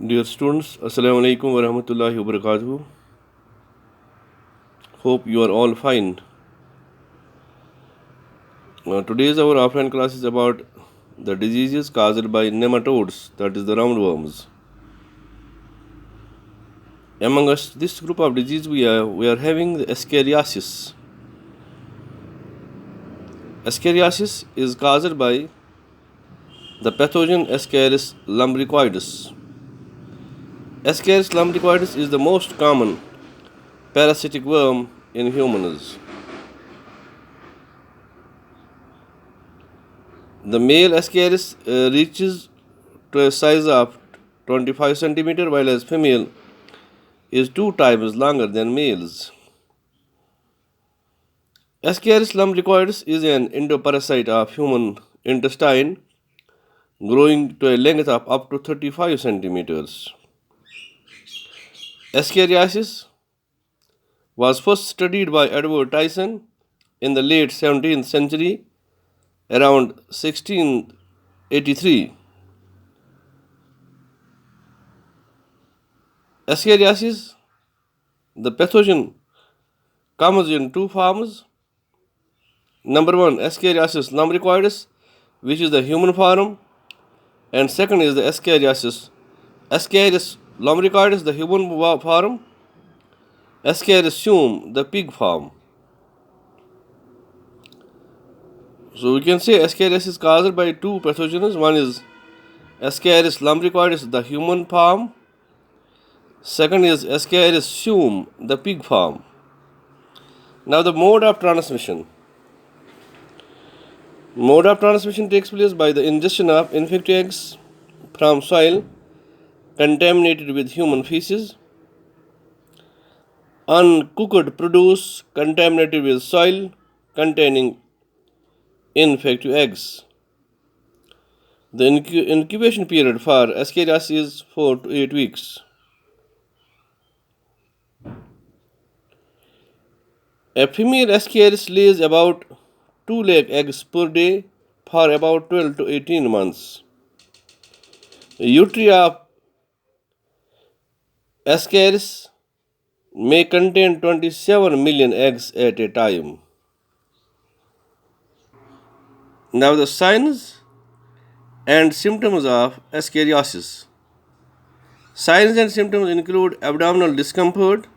Dear students, Assalamu alaikum wa rahmatullahi wa barakatuh. Hope you are all fine. Today's our offline class is about the diseases caused by nematodes, that is the roundworms. Among us, this group of disease we are having the Ascariasis. Ascariasis is caused by the pathogen Ascaris lumbricoides. Ascaris lumbricoides is the most common parasitic worm in humans. The male Ascaris reaches to a size of 25 centimeter, while as female is 2 times longer than males. Ascaris lumbricoides is an endoparasite of human intestine, growing to a length of up to 35 centimeters. Ascariasis was first studied by Edward Tyson in the late 17th century, around 1683. Ascariasis, the pathogen, comes in two forms. Number one, Ascariasis lumbricoides, which is the human form, and second is the Ascariasis lumbricoides, the human form, Ascarium, the pig form. So we can say Ascariasis is caused by two pathogens. One is Ascaris lumbricoides, the human form. Second is Ascarium, the pig form. Now the mode of transmission. Mode of transmission takes place by the ingestion of infected eggs from soil contaminated with human feces, uncooked produce contaminated with soil containing infected eggs. The incubation period for Ascariasis is 4 to 8 weeks. A female Ascaris lays about 2 lakh eggs per day for about 12 to 18 months. Uteri of Ascaris may contain 27 million eggs at a time. Now the signs and symptoms of Ascariasis. Signs and symptoms include abdominal discomfort,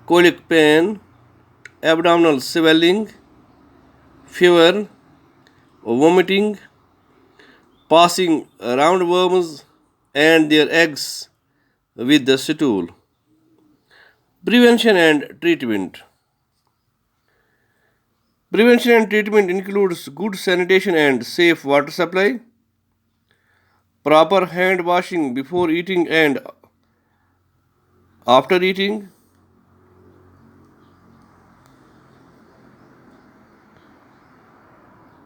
colic pain, abdominal swelling, fever, vomiting, passing roundworms and their eggs with the stool. Prevention and treatment. Prevention and treatment includes good sanitation and safe water supply, proper hand washing before eating and after eating,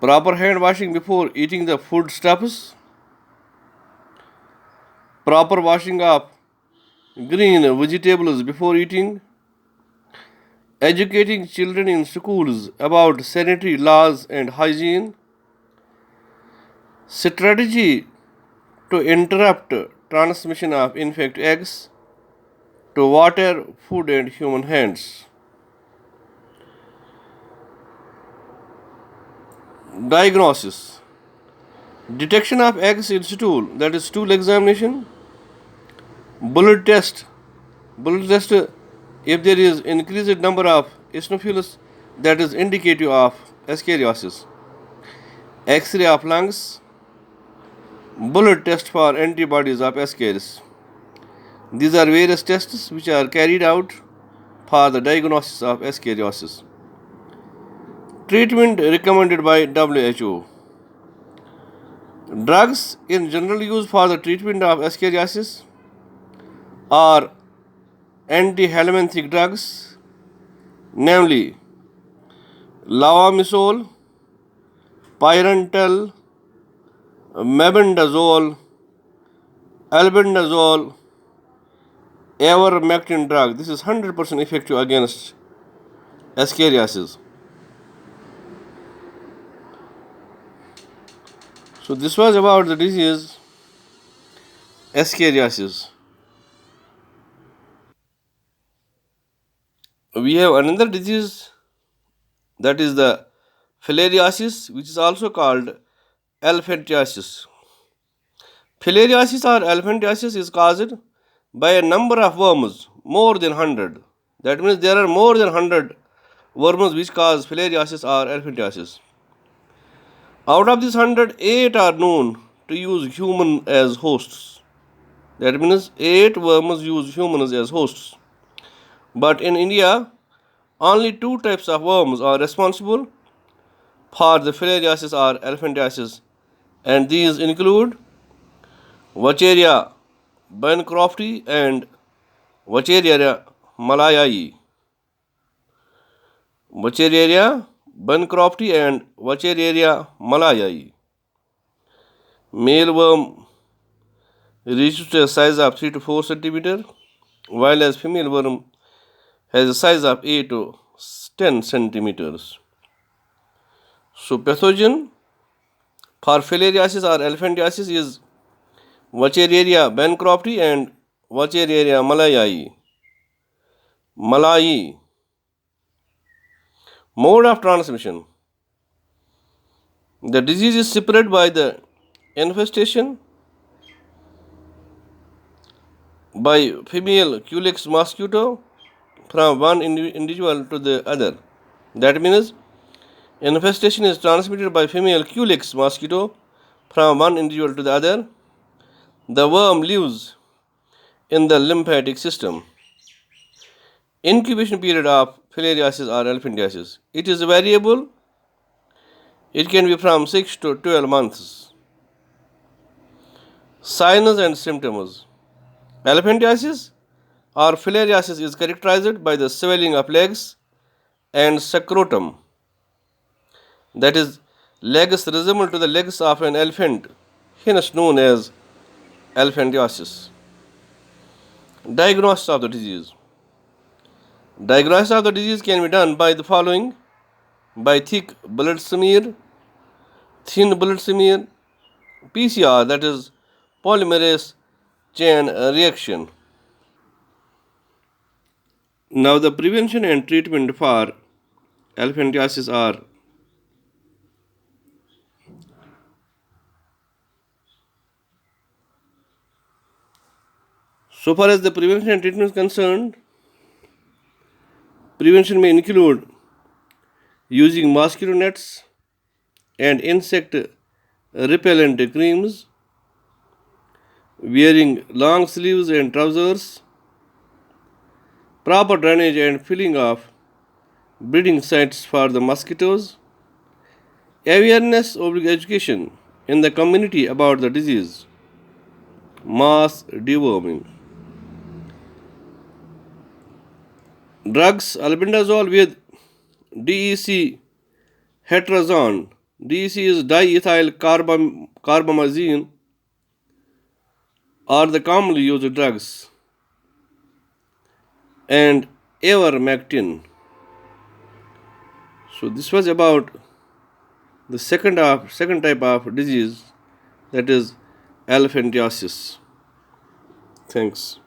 proper hand washing before eating the foodstuffs, proper washing of green vegetables before eating, educating children in schools about sanitary laws and hygiene, strategy to interrupt transmission of infected eggs to water, food, and human hands. Diagnosis. Detection of eggs in stool, that is stool examination. Blood test. Blood test, if there is increased number of eosinophils, that is indicative of Ascariasis. X-ray of lungs. Blood test for antibodies of Ascaris. These are various tests which are carried out for the diagnosis of Ascariasis. Treatment recommended by WHO. Drugs in general use for the treatment of Ascariasis are antihelminthic drugs, namely lavamisole, pyrantel, mebendazole, albendazole, ivermectin drug. This is 100% effective against Ascariasis. So this was about the disease Ascariasis. We have another disease, that is the filariasis, which is also called elephantiasis. Filariasis or elephantiasis is caused by a number of worms, more than 100. That means there are more than 100 worms which cause filariasis or elephantiasis. Out of these 100, 8 are known to use human as hosts. That means 8 worms use humans as hosts. But in India, only 2 types of worms are responsible for the filariasis or elephantiasis, and these include Vacheria bancrofti and Vacheria malayai. Vacheria bancrofti and Vacheria malayai. Male worm reaches to a size of 3 to 4 centimeter, while as female worm has a size of 8 to 10 centimeters. So pathogen for filariasis or elephantiasis is Vacheria bancrofti and Vacheria malayai. Malai. Mode of transmission. The disease is spread by the infestation by female Culex mosquito from one individual to the other. That means infestation is transmitted by female Culex mosquito from one individual to the other. The worm lives in the lymphatic system. Incubation period of filariasis or elephantiasis. It is variable. It can be from 6 to 12 months. Signs and symptoms. Elephantiasis or filariasis is characterized by the swelling of legs and scrotum. That is, legs resemble to the legs of an elephant, hence known as elephantiasis. Diagnosis of the disease. Diagnosis of the disease can be done by the following: by thick blood smear, thin blood smear, PCR, that is polymerase chain reaction. Now the prevention and treatment for elephantiasis are: so far as the prevention and treatment is concerned, prevention may include using mosquito nets and insect repellent creams, wearing long sleeves and trousers, proper drainage and filling of breeding sites for the mosquitoes, awareness or education in the community about the disease, mass deworming. Drugs: albendazole with DEC hetrazone. DEC is diethyl carbamazine, are the commonly used drugs, and ivermectin. So this was about the second type of disease, that is elephantiasis. Thanks.